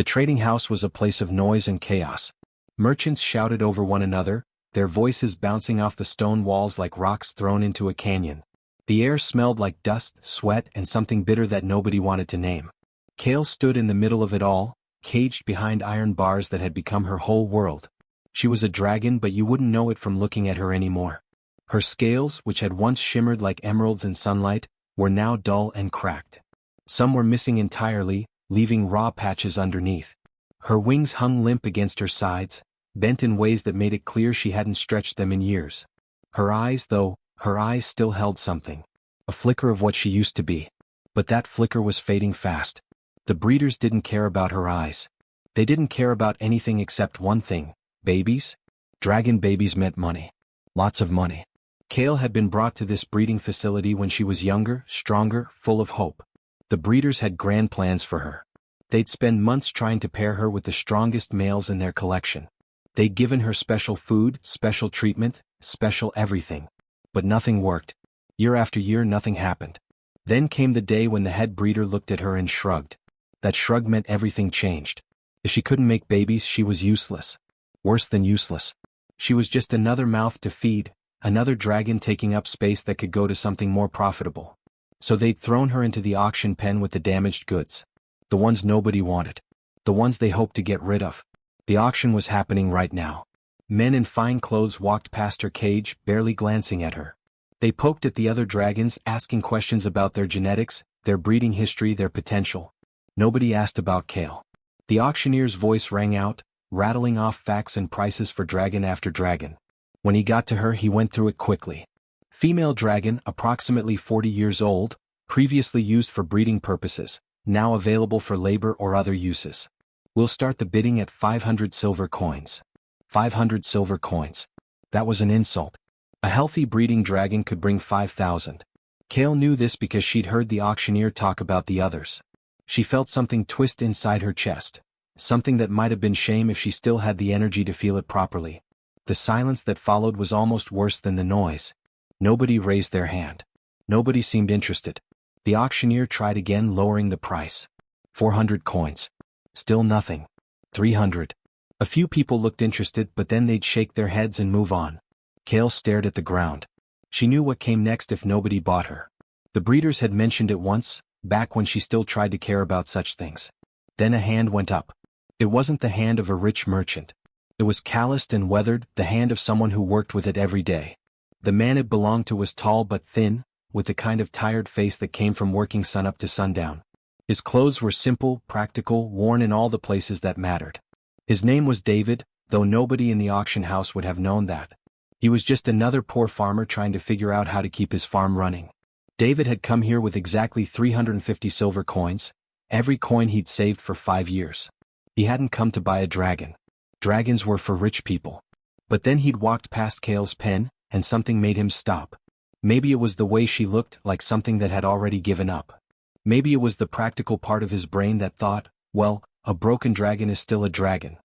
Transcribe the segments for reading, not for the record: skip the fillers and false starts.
The trading house was a place of noise and chaos. Merchants shouted over one another, their voices bouncing off the stone walls like rocks thrown into a canyon. The air smelled like dust, sweat, and something bitter that nobody wanted to name. Kale stood in the middle of it all, caged behind iron bars that had become her whole world. She was a dragon, but you wouldn't know it from looking at her anymore. Her scales, which had once shimmered like emeralds in sunlight, were now dull and cracked. Some were missing entirely, leaving raw patches underneath. Her wings hung limp against her sides, bent in ways that made it clear she hadn't stretched them in years. Her eyes, though, her eyes still held something. A flicker of what she used to be. But that flicker was fading fast. The breeders didn't care about her eyes. They didn't care about anything except one thing: babies. Dragon babies meant money. Lots of money. Kale had been brought to this breeding facility when she was younger, stronger, full of hope. The breeders had grand plans for her. They'd spend months trying to pair her with the strongest males in their collection. They'd given her special food, special treatment, special everything. But nothing worked. Year after year nothing happened. Then came the day when the head breeder looked at her and shrugged. That shrug meant everything changed. If she couldn't make babies, she was useless. Worse than useless. She was just another mouth to feed, another dragon taking up space that could go to something more profitable. So they'd thrown her into the auction pen with the damaged goods. The ones nobody wanted. The ones they hoped to get rid of. The auction was happening right now. Men in fine clothes walked past her cage, barely glancing at her. They poked at the other dragons, asking questions about their genetics, their breeding history, their potential. Nobody asked about Kale. The auctioneer's voice rang out, rattling off facts and prices for dragon after dragon. When he got to her, he went through it quickly. Female dragon, approximately 40 years old, previously used for breeding purposes, now available for labor or other uses. We'll start the bidding at 500 silver coins. 500 silver coins. That was an insult. A healthy breeding dragon could bring 5,000. Kale knew this because she'd heard the auctioneer talk about the others. She felt something twist inside her chest. Something that might have been shame if she still had the energy to feel it properly. The silence that followed was almost worse than the noise. Nobody raised their hand. Nobody seemed interested. The auctioneer tried again, lowering the price. 400 coins. Still nothing. 300. A few people looked interested, but then they'd shake their heads and move on. Kale stared at the ground. She knew what came next if nobody bought her. The breeders had mentioned it once, back when she still tried to care about such things. Then a hand went up. It wasn't the hand of a rich merchant. It was calloused and weathered, the hand of someone who worked with it every day. The man it belonged to was tall but thin, with the kind of tired face that came from working sunup to sundown. His clothes were simple, practical, worn in all the places that mattered. His name was David, though nobody in the auction house would have known that. He was just another poor farmer trying to figure out how to keep his farm running. David had come here with exactly 350 silver coins, every coin he'd saved for 5 years. He hadn't come to buy a dragon. Dragons were for rich people. But then he'd walked past Kale's pen, and something made him stop. Maybe it was the way she looked, like something that had already given up. Maybe it was the practical part of his brain that thought, well, a broken dragon is still a dragon.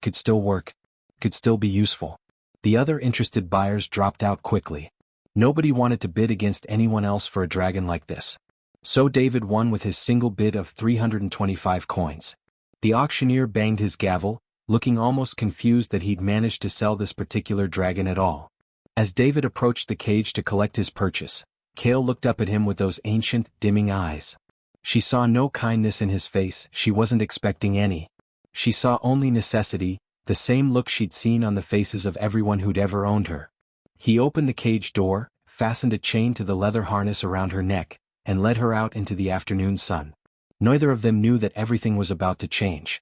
Could still work. Could still be useful. The other interested buyers dropped out quickly. Nobody wanted to bid against anyone else for a dragon like this. So David won with his single bid of 325 coins. The auctioneer banged his gavel, looking almost confused that he'd managed to sell this particular dragon at all. As David approached the cage to collect his purchase, Kale looked up at him with those ancient, dimming eyes. She saw no kindness in his face, she wasn't expecting any. She saw only necessity, the same look she'd seen on the faces of everyone who'd ever owned her. He opened the cage door, fastened a chain to the leather harness around her neck, and led her out into the afternoon sun. Neither of them knew that everything was about to change.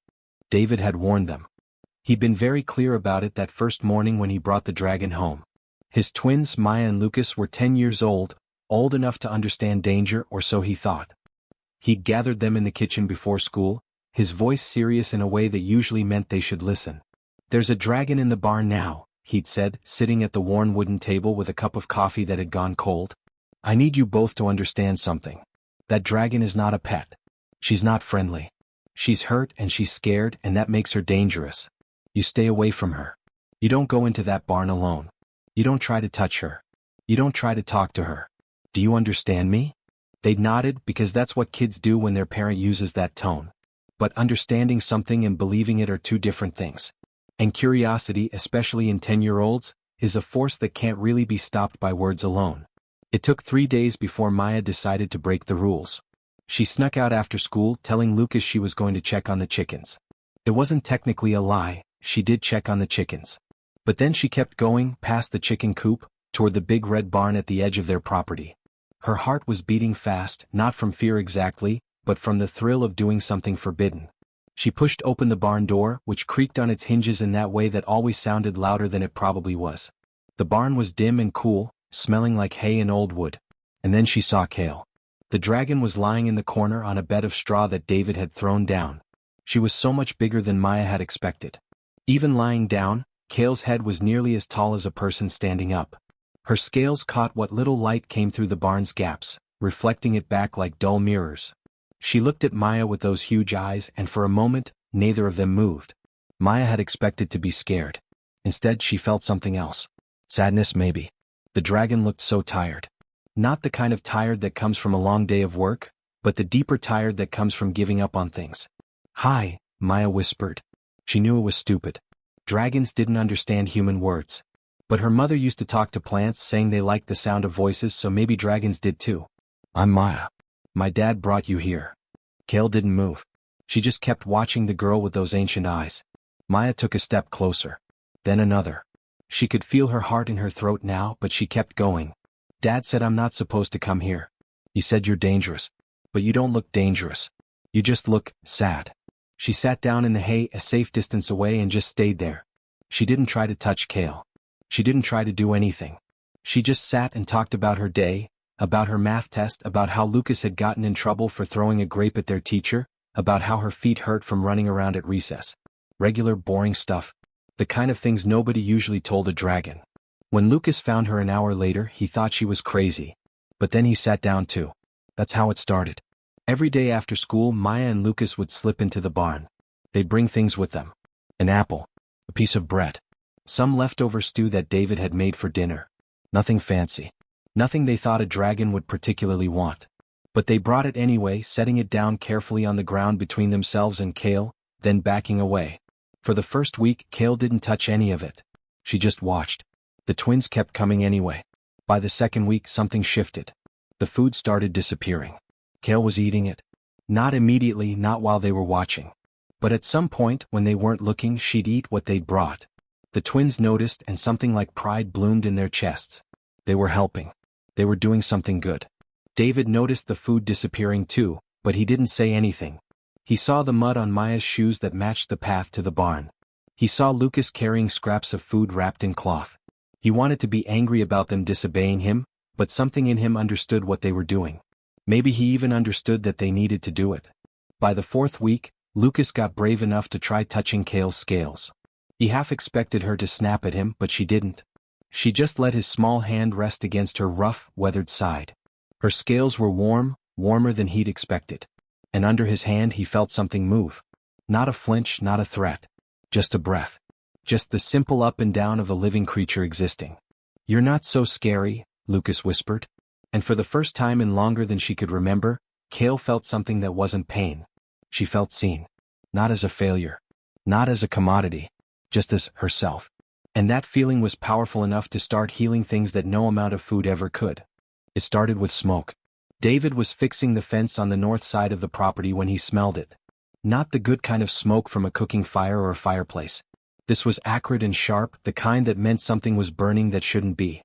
David had warned them. He'd been very clear about it that first morning when he brought the dragon home. His twins, Maya and Lucas, were 10 years old enough to understand danger, or so he thought. He'd gathered them in the kitchen before school, his voice serious in a way that usually meant they should listen. "There's a dragon in the barn now," he'd said, sitting at the worn wooden table with a cup of coffee that had gone cold. "I need you both to understand something. That dragon is not a pet. She's not friendly. She's hurt and she's scared, and that makes her dangerous. You stay away from her. You don't go into that barn alone. You don't try to touch her. You don't try to talk to her. Do you understand me?" They nodded, because that's what kids do when their parent uses that tone. but understanding something and believing it are two different things. And curiosity, especially in 10-year-olds, is a force that can't really be stopped by words alone. It took 3 days before Maya decided to break the rules. She snuck out after school, telling Lucas she was going to check on the chickens. It wasn't technically a lie, she did check on the chickens. But then she kept going, past the chicken coop, toward the big red barn at the edge of their property. Her heart was beating fast, not from fear exactly, but from the thrill of doing something forbidden. She pushed open the barn door, which creaked on its hinges in that way that always sounded louder than it probably was. The barn was dim and cool, smelling like hay and old wood. And then she saw Kale. The dragon was lying in the corner on a bed of straw that David had thrown down. She was so much bigger than Maya had expected. Even lying down, Kale's head was nearly as tall as a person standing up. Her scales caught what little light came through the barn's gaps, reflecting it back like dull mirrors. She looked at Maya with those huge eyes, and for a moment, neither of them moved. Maya had expected to be scared. Instead, she felt something else. Sadness, maybe. The dragon looked so tired. Not the kind of tired that comes from a long day of work, but the deeper tired that comes from giving up on things. "Hi," Maya whispered. She knew it was stupid. Dragons didn't understand human words. But her mother used to talk to plants saying they liked the sound of voices, so maybe dragons did too. "I'm Maya. My dad brought you here." Kale didn't move. She just kept watching the girl with those ancient eyes. Maya took a step closer. Then another. She could feel her heart in her throat now, but she kept going. "Dad said I'm not supposed to come here. He said you're dangerous. But you don't look dangerous. You just look sad." She sat down in the hay a safe distance away and just stayed there. She didn't try to touch Kale. She didn't try to do anything. She just sat and talked about her day, about her math test, about how Lucas had gotten in trouble for throwing a grape at their teacher, about how her feet hurt from running around at recess. Regular boring stuff. The kind of things nobody usually told a dragon. When Lucas found her an hour later, he thought she was crazy. But then he sat down too. That's how it started. Every day after school, Maya and Lucas would slip into the barn. They'd bring things with them. An apple. A piece of bread. Some leftover stew that David had made for dinner. Nothing fancy. Nothing they thought a dragon would particularly want. But they brought it anyway, setting it down carefully on the ground between themselves and Kale, then backing away. For the first week, Kale didn't touch any of it. She just watched. The twins kept coming anyway. By the second week, something shifted. The food started disappearing. Kale was eating it. Not immediately, not while they were watching. But at some point, when they weren't looking, she'd eat what they'd brought. The twins noticed, and something like pride bloomed in their chests. They were helping. They were doing something good. David noticed the food disappearing too, but he didn't say anything. He saw the mud on Maya's shoes that matched the path to the barn. He saw Lucas carrying scraps of food wrapped in cloth. He wanted to be angry about them disobeying him, but something in him understood what they were doing. Maybe he even understood that they needed to do it. By the fourth week, Lucas got brave enough to try touching Kale's scales. He half expected her to snap at him, but she didn't. She just let his small hand rest against her rough, weathered side. Her scales were warm, warmer than he'd expected. And under his hand he felt something move. Not a flinch, not a threat. Just a breath. Just the simple up and down of a living creature existing. "You're not so scary," Lucas whispered. And for the first time in longer than she could remember, Kale felt something that wasn't pain. She felt seen. Not as a failure. Not as a commodity. Just as herself. And that feeling was powerful enough to start healing things that no amount of food ever could. It started with smoke. David was fixing the fence on the north side of the property when he smelled it. Not the good kind of smoke from a cooking fire or a fireplace. This was acrid and sharp, the kind that meant something was burning that shouldn't be.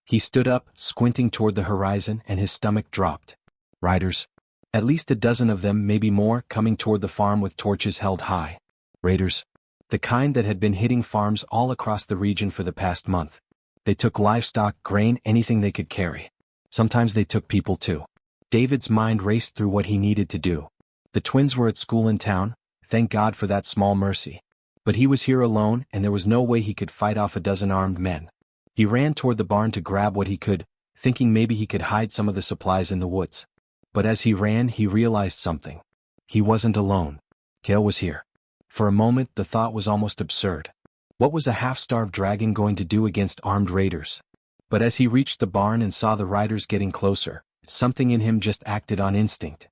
He stood up, squinting toward the horizon, and his stomach dropped. Riders. At least a dozen of them, maybe more, coming toward the farm with torches held high. Raiders. The kind that had been hitting farms all across the region for the past month. They took livestock, grain, anything they could carry. Sometimes they took people too. David's mind raced through what he needed to do. The twins were at school in town, thank God for that small mercy. But he was here alone, and there was no way he could fight off a dozen armed men. He ran toward the barn to grab what he could, thinking maybe he could hide some of the supplies in the woods. But as he ran, he realized something. He wasn't alone. Kale was here. For a moment, the thought was almost absurd. What was a half-starved dragon going to do against armed raiders? But as he reached the barn and saw the riders getting closer, something in him just acted on instinct.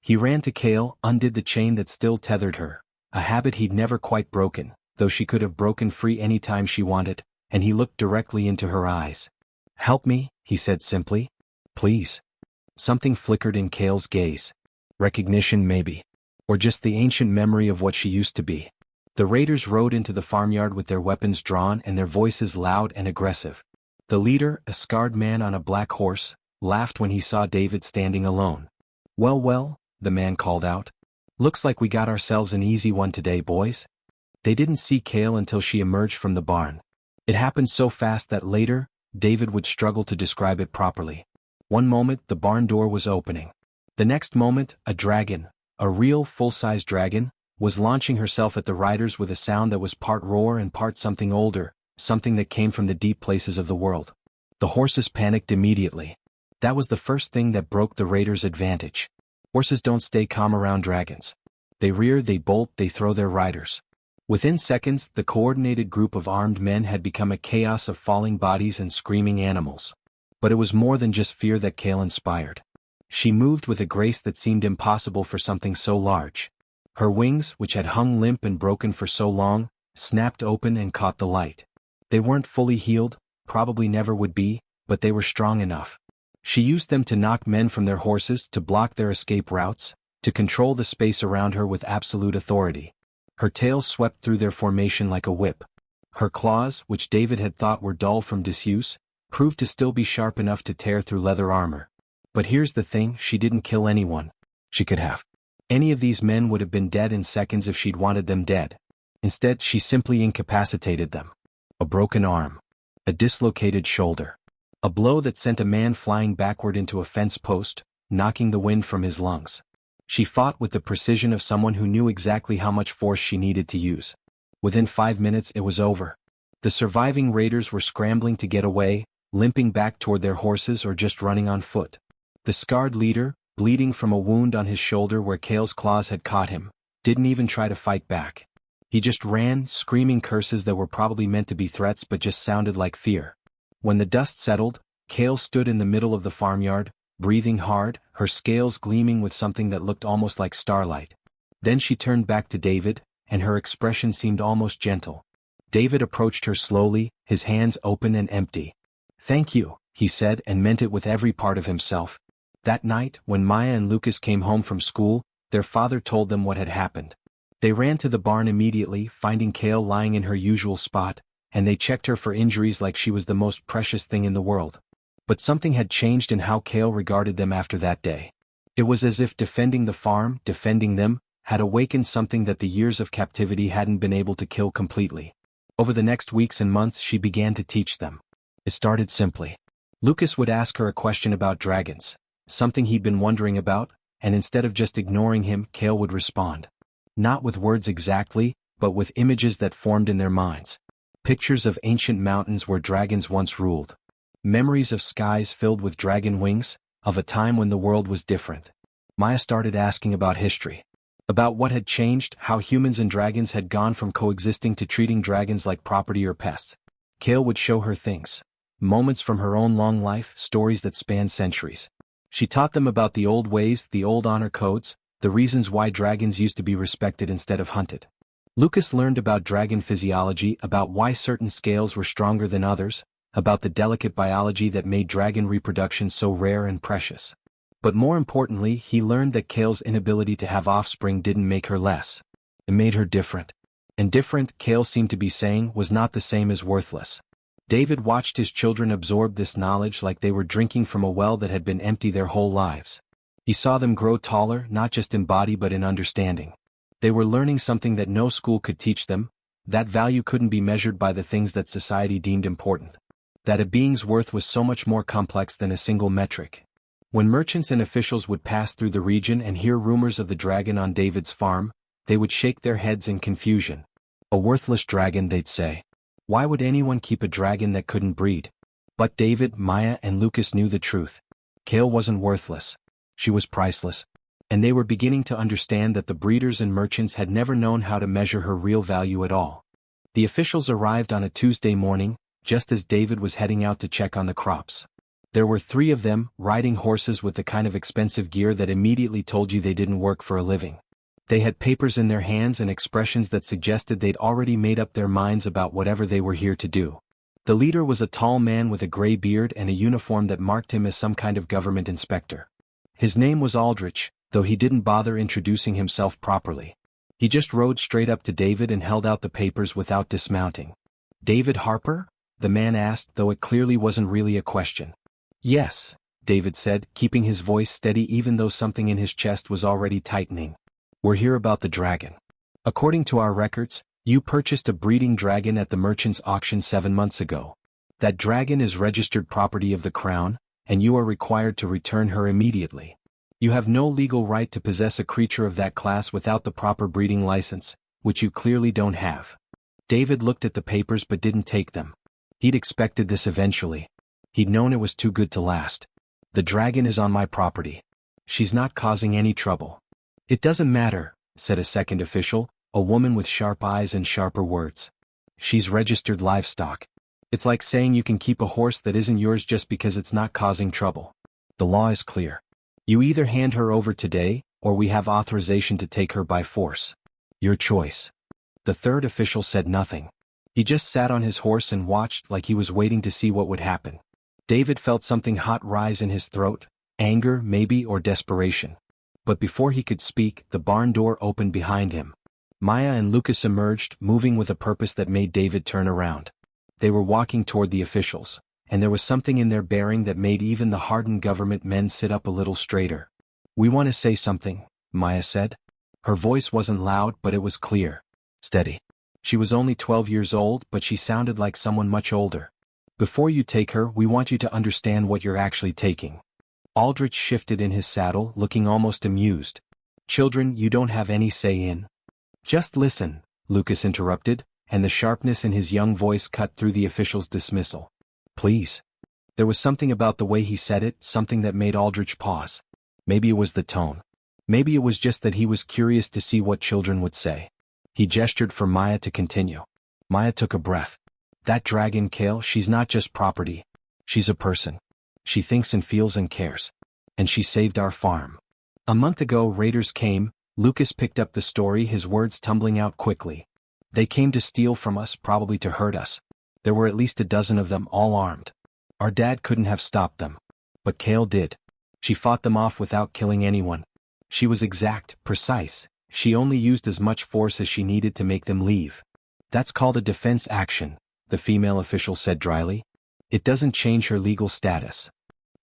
He ran to Kale, undid the chain that still tethered her, a habit he'd never quite broken, though she could have broken free any time she wanted, and he looked directly into her eyes. "Help me," he said simply. "Please." Something flickered in Kale's gaze. Recognition maybe. Or just the ancient memory of what she used to be. The raiders rode into the farmyard with their weapons drawn and their voices loud and aggressive. The leader, a scarred man on a black horse, laughed when he saw David standing alone. "Well, well," the man called out. "Looks like we got ourselves an easy one today, boys." They didn't see Kale until she emerged from the barn. It happened so fast that later, David would struggle to describe it properly. One moment the barn door was opening. The next moment, a dragon, a real full-size dragon, was launching herself at the riders with a sound that was part roar and part something older, something that came from the deep places of the world. The horses panicked immediately. That was the first thing that broke the raiders' advantage. Horses don't stay calm around dragons. They rear, they bolt, they throw their riders. Within seconds, the coordinated group of armed men had become a chaos of falling bodies and screaming animals. But it was more than just fear that Kale inspired. She moved with a grace that seemed impossible for something so large. Her wings, which had hung limp and broken for so long, snapped open and caught the light. They weren't fully healed, probably never would be, but they were strong enough. She used them to knock men from their horses, to block their escape routes, to control the space around her with absolute authority. Her tail swept through their formation like a whip. Her claws, which David had thought were dull from disuse, proved to still be sharp enough to tear through leather armor. But here's the thing, she didn't kill anyone. She could have. Any of these men would have been dead in seconds if she'd wanted them dead. Instead, she simply incapacitated them. A broken arm. A dislocated shoulder. A blow that sent a man flying backward into a fence post, knocking the wind from his lungs. She fought with the precision of someone who knew exactly how much force she needed to use. Within 5 minutes it was over. The surviving raiders were scrambling to get away, limping back toward their horses or just running on foot. The scarred leader, bleeding from a wound on his shoulder where Kale's claws had caught him, didn't even try to fight back. He just ran, screaming curses that were probably meant to be threats but just sounded like fear. When the dust settled, Kale stood in the middle of the farmyard, breathing hard, her scales gleaming with something that looked almost like starlight. Then she turned back to David, and her expression seemed almost gentle. David approached her slowly, his hands open and empty. "Thank you," he said, and meant it with every part of himself. That night, when Maya and Lucas came home from school, their father told them what had happened. They ran to the barn immediately, finding Kale lying in her usual spot, and they checked her for injuries like she was the most precious thing in the world. But something had changed in how Kale regarded them after that day. It was as if defending the farm, defending them, had awakened something that the years of captivity hadn't been able to kill completely. Over the next weeks and months she began to teach them. It started simply. Lucas would ask her a question about dragons, something he'd been wondering about, and instead of just ignoring him, Kale would respond. Not with words exactly, but with images that formed in their minds. Pictures of ancient mountains where dragons once ruled. Memories of skies filled with dragon wings, of a time when the world was different. Maya started asking about history. About what had changed, how humans and dragons had gone from coexisting to treating dragons like property or pests. Kale would show her things. Moments from her own long life, stories that spanned centuries. She taught them about the old ways, the old honor codes, the reasons why dragons used to be respected instead of hunted. Lucas learned about dragon physiology, about why certain scales were stronger than others, about the delicate biology that made dragon reproduction so rare and precious. But more importantly, he learned that Kale's inability to have offspring didn't make her less. It made her different. And different, Kale seemed to be saying, was not the same as worthless. David watched his children absorb this knowledge like they were drinking from a well that had been empty their whole lives. He saw them grow taller, not just in body but in understanding. They were learning something that no school could teach them, that value couldn't be measured by the things that society deemed important. That a being's worth was so much more complex than a single metric. When merchants and officials would pass through the region and hear rumors of the dragon on David's farm, they would shake their heads in confusion. A worthless dragon, they'd say. Why would anyone keep a dragon that couldn't breed? But David, Maya, and Lucas knew the truth. Kale wasn't worthless. She was priceless. And they were beginning to understand that the breeders and merchants had never known how to measure her real value at all. The officials arrived on a Tuesday morning, just as David was heading out to check on the crops. There were 3 of them, riding horses with the kind of expensive gear that immediately told you they didn't work for a living. They had papers in their hands and expressions that suggested they'd already made up their minds about whatever they were here to do. The leader was a tall man with a gray beard and a uniform that marked him as some kind of government inspector. His name was Aldrich, though he didn't bother introducing himself properly. He just rode straight up to David and held out the papers without dismounting. "David Harper?" the man asked, though it clearly wasn't really a question. "Yes," David said, keeping his voice steady even though something in his chest was already tightening. "We're here about the dragon. According to our records, you purchased a breeding dragon at the merchant's auction 7 months ago. That dragon is registered property of the crown, and you are required to return her immediately. You have no legal right to possess a creature of that class without the proper breeding license, which you clearly don't have." David looked at the papers but didn't take them. He'd expected this eventually. He'd known it was too good to last. "The dragon is on my property. She's not causing any trouble." "It doesn't matter," said a second official, a woman with sharp eyes and sharper words. "She's registered livestock. It's like saying you can keep a horse that isn't yours just because it's not causing trouble. The law is clear. You either hand her over today, or we have authorization to take her by force. Your choice." The third official said nothing. He just sat on his horse and watched like he was waiting to see what would happen. David felt something hot rise in his throat, anger maybe or desperation. But before he could speak, the barn door opened behind him. Maya and Lucas emerged, moving with a purpose that made David turn around. They were walking toward the officials, and there was something in their bearing that made even the hardened government men sit up a little straighter. "We want to say something," Maya said. Her voice wasn't loud, but it was clear. Steady. She was only 12 years old, but she sounded like someone much older. "Before you take her, we want you to understand what you're actually taking." Aldrich shifted in his saddle, looking almost amused. "Children, you don't have any say in." "Just listen," Lucas interrupted, and the sharpness in his young voice cut through the official's dismissal. "Please." There was something about the way he said it, something that made Aldrich pause. Maybe it was the tone. Maybe it was just that he was curious to see what children would say. He gestured for Maya to continue. Maya took a breath. "That dragon, Kale, she's not just property. She's a person. She thinks and feels and cares. And she saved our farm. A month ago raiders came." Lucas picked up the story, his words tumbling out quickly. "They came to steal from us, probably to hurt us. There were at least a dozen of them, all armed. Our dad couldn't have stopped them. But Kale did. She fought them off without killing anyone. She was exact, precise. She only used as much force as she needed to make them leave." "That's called a defense action," the female official said dryly. "It doesn't change her legal status.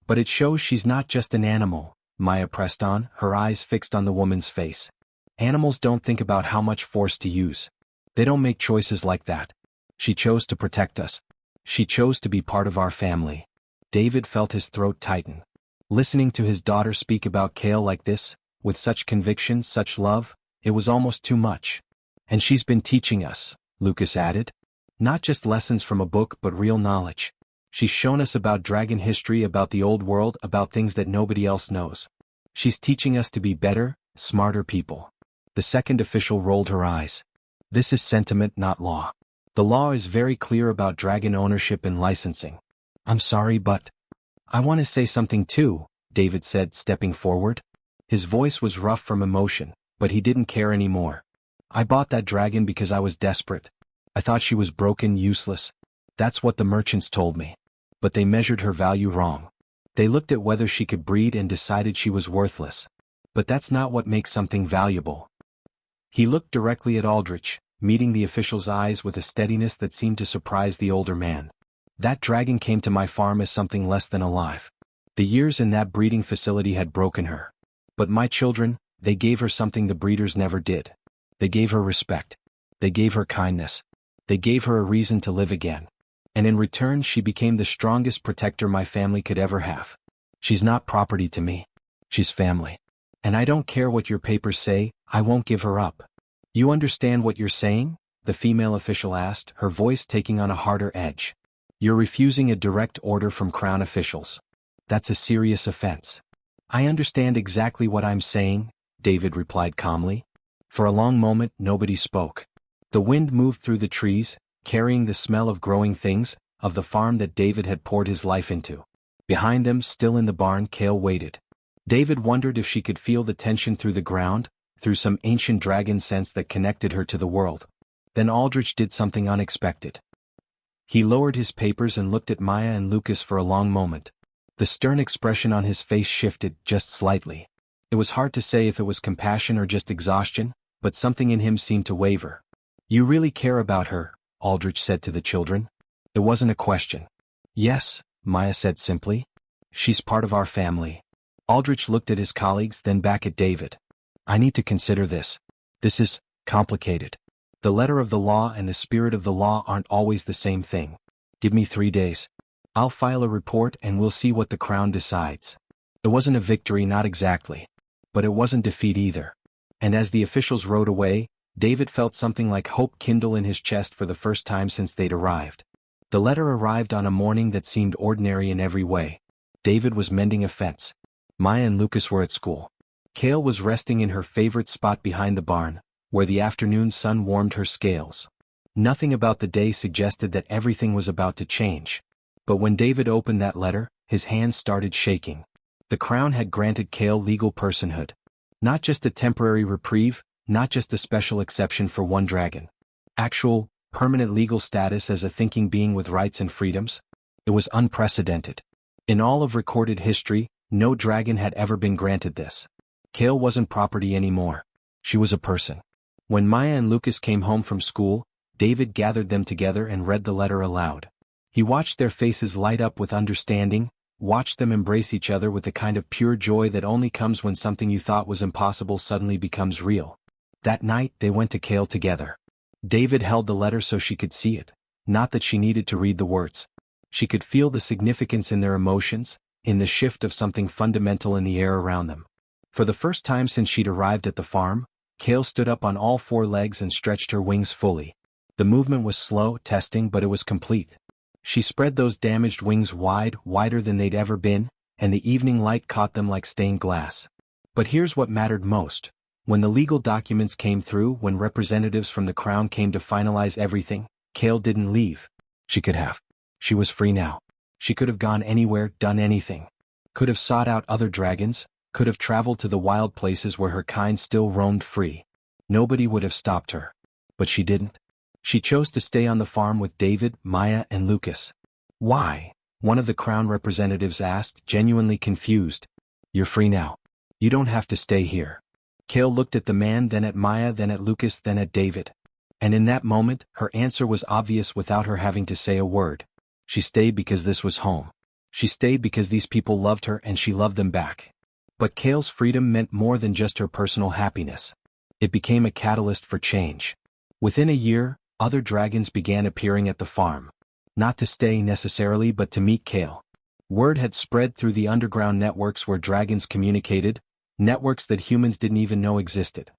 But it shows she's not just an animal," Maya pressed on, her eyes fixed on the woman's face. "Animals don't think about how much force to use. They don't make choices like that. She chose to protect us. She chose to be part of our family." David felt his throat tighten. Listening to his daughter speak about Kale like this, with such conviction, such love, it was almost too much. "And she's been teaching us," Lucas added. "Not just lessons from a book but real knowledge. She's shown us about dragon history, about the old world, about things that nobody else knows. She's teaching us to be better, smarter people." The second official rolled her eyes. "This is sentiment, not law. The law is very clear about dragon ownership and licensing." "I'm sorry, but..." "I want to say something too," David said, stepping forward. His voice was rough from emotion, but he didn't care anymore. "I bought that dragon because I was desperate. I thought she was broken, useless. That's what the merchants told me. But they measured her value wrong. They looked at whether she could breed and decided she was worthless. But that's not what makes something valuable." He looked directly at Aldrich, meeting the official's eyes with a steadiness that seemed to surprise the older man. "That dragon came to my farm as something less than alive. The years in that breeding facility had broken her. But my children, they gave her something the breeders never did. They gave her respect. They gave her kindness. They gave her a reason to live again. And in return she became the strongest protector my family could ever have. She's not property to me. She's family. And I don't care what your papers say, I won't give her up." "You understand what you're saying?" the female official asked, her voice taking on a harder edge. "You're refusing a direct order from Crown officials. That's a serious offense." "I understand exactly what I'm saying," David replied calmly. For a long moment nobody spoke. The wind moved through the trees, carrying the smell of growing things, of the farm that David had poured his life into. Behind them, still in the barn, Kale waited. David wondered if she could feel the tension through the ground, through some ancient dragon sense that connected her to the world. Then Aldrich did something unexpected. He lowered his papers and looked at Maya and Lucas for a long moment. The stern expression on his face shifted, just slightly. It was hard to say if it was compassion or just exhaustion, but something in him seemed to waver. "You really care about her," Aldrich said to the children. It wasn't a question. "Yes," Maya said simply. "She's part of our family." Aldrich looked at his colleagues, then back at David. "I need to consider this. This is complicated. The letter of the law and the spirit of the law aren't always the same thing. Give me 3 days. I'll file a report and we'll see what the Crown decides." It wasn't a victory, not exactly. But it wasn't defeat either. And as the officials rode away, David felt something like hope kindle in his chest for the first time since they'd arrived. The letter arrived on a morning that seemed ordinary in every way. David was mending a fence. Maya and Lucas were at school. Kale was resting in her favorite spot behind the barn, where the afternoon sun warmed her scales. Nothing about the day suggested that everything was about to change. But when David opened that letter, his hands started shaking. The Crown had granted Kale legal personhood. Not just a temporary reprieve, not just a special exception for one dragon. Actual, permanent legal status as a thinking being with rights and freedoms. It was unprecedented. In all of recorded history, no dragon had ever been granted this. Kale wasn't property anymore. She was a person. When Maya and Lucas came home from school, David gathered them together and read the letter aloud. He watched their faces light up with understanding, watched them embrace each other with the kind of pure joy that only comes when something you thought was impossible suddenly becomes real. That night, they went to Kale together. David held the letter so she could see it, not that she needed to read the words. She could feel the significance in their emotions, in the shift of something fundamental in the air around them. For the first time since she'd arrived at the farm, Kale stood up on all 4 legs and stretched her wings fully. The movement was slow, testing, but it was complete. She spread those damaged wings wide, wider than they'd ever been, and the evening light caught them like stained glass. But here's what mattered most. When the legal documents came through, when representatives from the Crown came to finalize everything, Kale didn't leave. She could have. She was free now. She could have gone anywhere, done anything. Could have sought out other dragons, could have traveled to the wild places where her kind still roamed free. Nobody would have stopped her. But she didn't. She chose to stay on the farm with David, Maya, and Lucas. "Why?" one of the Crown representatives asked, genuinely confused. "You're free now. You don't have to stay here." Kale looked at the man, then at Maya, then at Lucas, then at David. And in that moment, her answer was obvious without her having to say a word. She stayed because this was home. She stayed because these people loved her and she loved them back. But Kale's freedom meant more than just her personal happiness. It became a catalyst for change. Within a year, other dragons began appearing at the farm. Not to stay necessarily, but to meet Kale. Word had spread through the underground networks where dragons communicated, networks that humans didn't even know existed.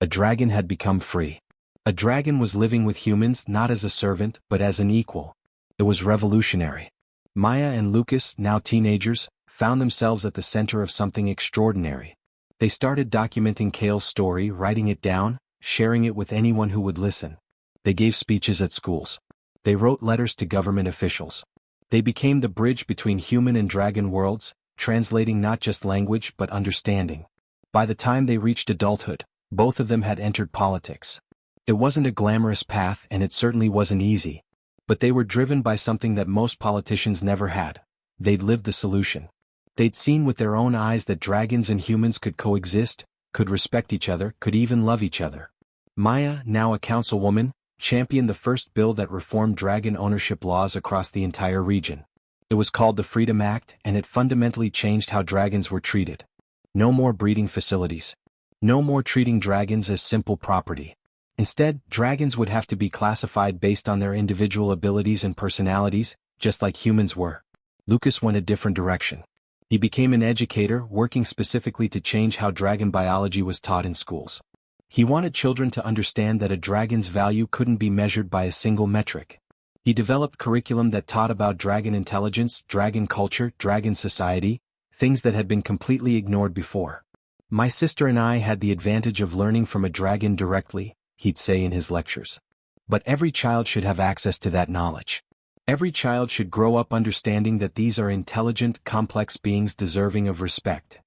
A dragon had become free. A dragon was living with humans not as a servant but as an equal. It was revolutionary. Maya and Lucas, now teenagers, found themselves at the center of something extraordinary. They started documenting Kale's story, writing it down, sharing it with anyone who would listen. They gave speeches at schools. They wrote letters to government officials. They became the bridge between human and dragon worlds, translating not just language but understanding. By the time they reached adulthood, both of them had entered politics. It wasn't a glamorous path and it certainly wasn't easy. But they were driven by something that most politicians never had. They'd lived the solution. They'd seen with their own eyes that dragons and humans could coexist, could respect each other, could even love each other. Maya, now a councilwoman, championed the first bill that reformed dragon ownership laws across the entire region. It was called the Freedom Act, and it fundamentally changed how dragons were treated. No more breeding facilities. No more treating dragons as simple property. Instead, dragons would have to be classified based on their individual abilities and personalities, just like humans were. Lucas went a different direction. He became an educator, working specifically to change how dragon biology was taught in schools. He wanted children to understand that a dragon's value couldn't be measured by a single metric. He developed curriculum that taught about dragon intelligence, dragon culture, dragon society, things that had been completely ignored before. "My sister and I had the advantage of learning from a dragon directly," he'd say in his lectures. "But every child should have access to that knowledge. Every child should grow up understanding that these are intelligent, complex beings deserving of respect.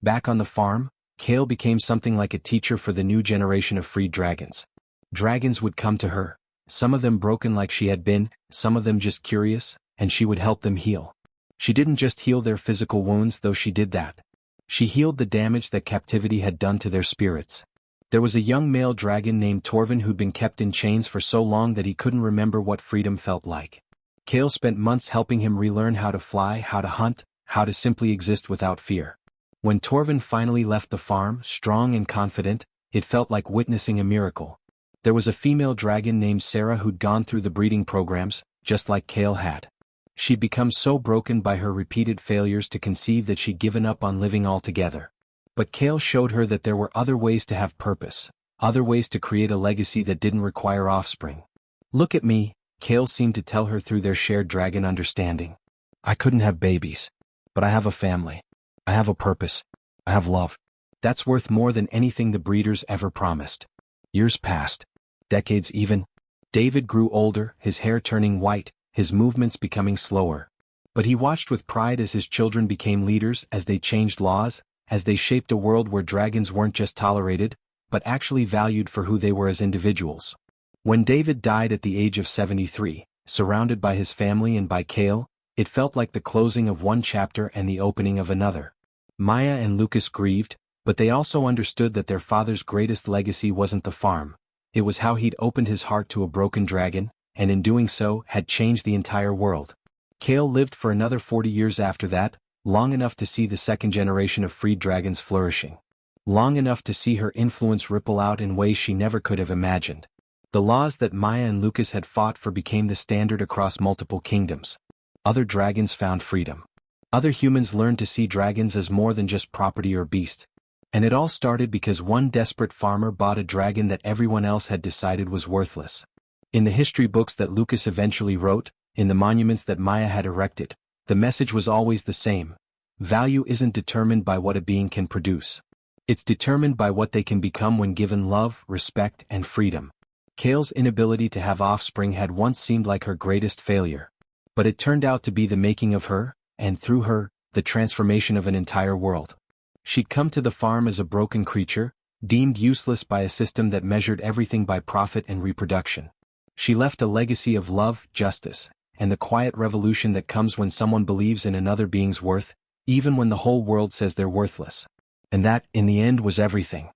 Back on the farm, Kale became something like a teacher for the new generation of freed dragons. Dragons would come to her, some of them broken like she had been, some of them just curious, and she would help them heal. She didn't just heal their physical wounds, though she did that. She healed the damage that captivity had done to their spirits. There was a young male dragon named Torvin who'd been kept in chains for so long that he couldn't remember what freedom felt like. Kale spent months helping him relearn how to fly, how to hunt, how to simply exist without fear. When Torvin finally left the farm, strong and confident, it felt like witnessing a miracle. There was a female dragon named Sarah who'd gone through the breeding programs, just like Kale had. She'd become so broken by her repeated failures to conceive that she'd given up on living altogether. But Kale showed her that there were other ways to have purpose, other ways to create a legacy that didn't require offspring. "Look at me," Kale seemed to tell her through their shared dragon understanding. "I couldn't have babies, but I have a family. I have a purpose. I have love. That's worth more than anything the breeders ever promised." Years passed. Decades even. David grew older, his hair turning white, his movements becoming slower. But he watched with pride as his children became leaders, as they changed laws, as they shaped a world where dragons weren't just tolerated, but actually valued for who they were as individuals. When David died at the age of 73, surrounded by his family and by Kale, it felt like the closing of one chapter and the opening of another. Maya and Lucas grieved, but they also understood that their father's greatest legacy wasn't the farm. It was how he'd opened his heart to a broken dragon, and in doing so, had changed the entire world. Kale lived for another 40 years after that, long enough to see the second generation of freed dragons flourishing. Long enough to see her influence ripple out in ways she never could have imagined. The laws that Maya and Lucas had fought for became the standard across multiple kingdoms. Other dragons found freedom. Other humans learned to see dragons as more than just property or beast. And it all started because one desperate farmer bought a dragon that everyone else had decided was worthless. In the history books that Lucas eventually wrote, in the monuments that Maya had erected, the message was always the same. Value isn't determined by what a being can produce. It's determined by what they can become when given love, respect, and freedom. Kale's inability to have offspring had once seemed like her greatest failure. But it turned out to be the making of her, and through her, the transformation of an entire world. She'd come to the farm as a broken creature, deemed useless by a system that measured everything by profit and reproduction. She left a legacy of love, justice, and the quiet revolution that comes when someone believes in another being's worth, even when the whole world says they're worthless. And that, in the end, was everything.